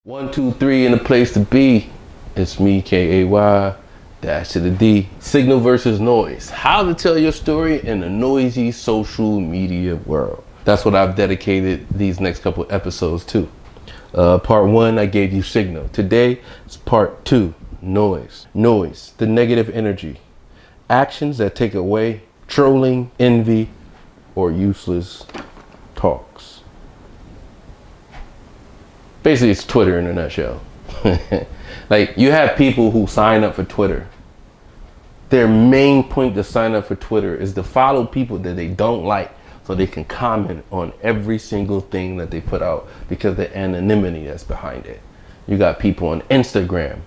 One, two, three in the place to be. It's me, K-A-Y, dash to the D. Signal versus noise. How to tell your story in a noisy social media world. That's what I've dedicated these next couple episodes to. Part one, I gave you signal. Today, it's part two, noise. Noise, the negative energy. Actions that take away, trolling, envy, or useless talks. Basically, it's Twitter in a nutshell. Like, you have people who sign up for Twitter. Their main point to sign up for Twitter is to follow people that they don't like so they can comment on every single thing that they put out because of the anonymity that's behind it. You got people on Instagram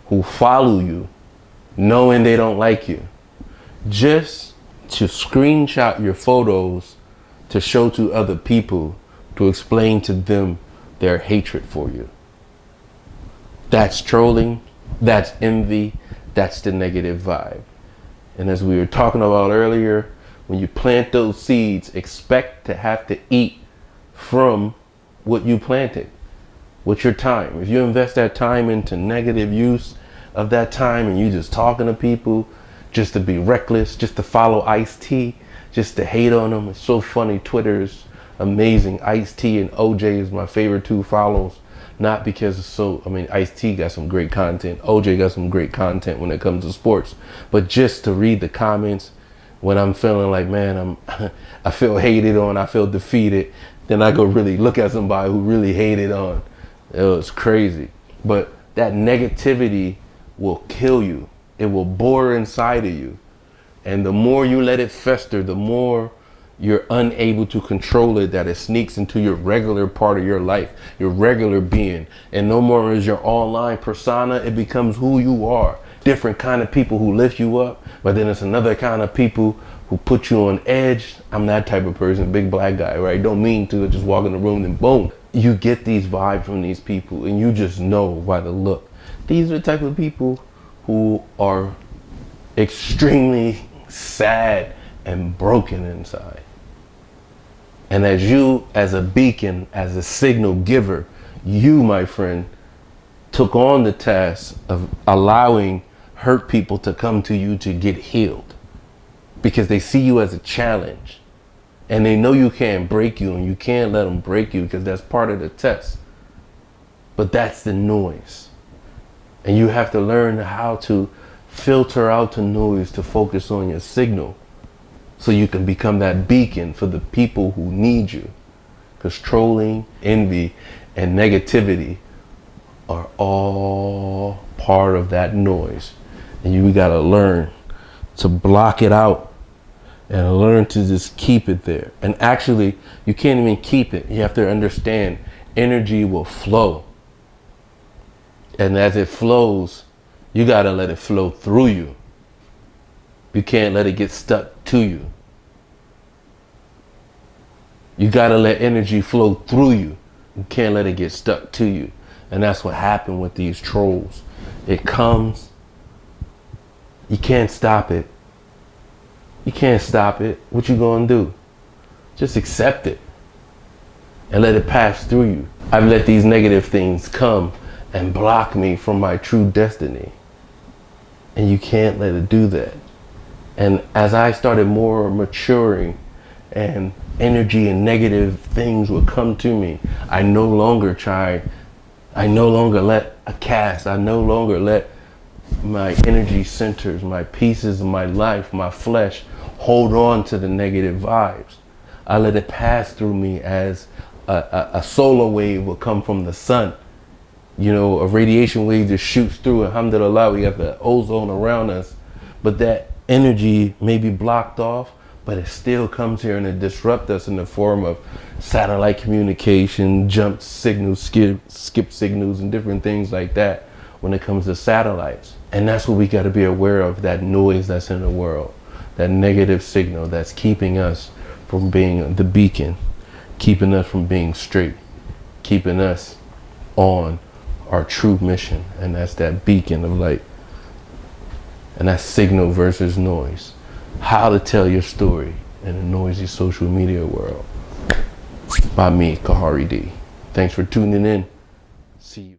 who follow you knowing they don't like you just to screenshot your photos to show to other people to explain to them their hatred for you. That's trolling, that's envy, that's the negative vibe. And as we were talking about earlier, when you plant those seeds, expect to have to eat from what you planted with your time. If you invest that time into negative use of that time and you just talking to people just to be reckless, just to follow Ice-T, just to hate on them, it's so funny. Twitter's amazing. Ice-T and OJ is my favorite two follows. Not because it's Ice-T got some great content. OJ got some great content when it comes to sports. But just to read the comments when I'm feeling like, man, I feel hated on, I feel defeated, then I go really look at somebody who really hated on. It was crazy. But that negativity will kill you. It will bore inside of you. And the more you let it fester, the more you're unable to control it, that it sneaks into your regular part of your life, your regular being. And no more is your online persona, it becomes who you are. Different kind of people who lift you up, but then it's another kind of people who put you on edge. I'm that type of person, big black guy, right? Don't mean to, just walk in the room and boom. You get these vibes from these people and you just know by the look. These are the type of people who are extremely sad and broken inside. And as you, as a beacon, as a signal giver, you, my friend, took on the task of allowing hurt people to come to you to get healed because they see you as a challenge and they know you can't break you and you can't let them break you because that's part of the test. But that's the noise. And you have to learn how to filter out the noise to focus on your signal, so you can become that beacon for the people who need you. Because trolling, envy, and negativity are all part of that noise. And you gotta learn to block it out and learn to just keep it there. And actually, you can't even keep it. You have to understand energy will flow. And as it flows, you gotta let it flow through you. You can't let it get stuck to you. You gotta let energy flow through you. You can't let it get stuck to you. And that's what happened with these trolls. It comes. You can't stop it. You can't stop it. What you gonna do? Just accept it and let it pass through you. I've let these negative things come and block me from my true destiny. And you can't let it do that. And as I started more maturing and energy and negative things would come to me, I no longer let a cast, I no longer let my energy centers, my pieces of my life, my flesh, hold on to the negative vibes. I let it pass through me as a solar wave will come from the sun. You know, a radiation wave just shoots through. Alhamdulillah, we have the ozone around us, but that energy may be blocked off, but it still comes here and it disrupts us in the form of satellite communication, jump signals, skip signals, and different things like that when it comes to satellites. And that's what we got to be aware of, that noise that's in the world, that negative signal that's keeping us from being the beacon, keeping us from being straight, keeping us on our true mission, and that's that beacon of light. And that's signal versus noise. How to tell your story in a noisy social media world. By me, Kahari D. Thanks for tuning in. See you.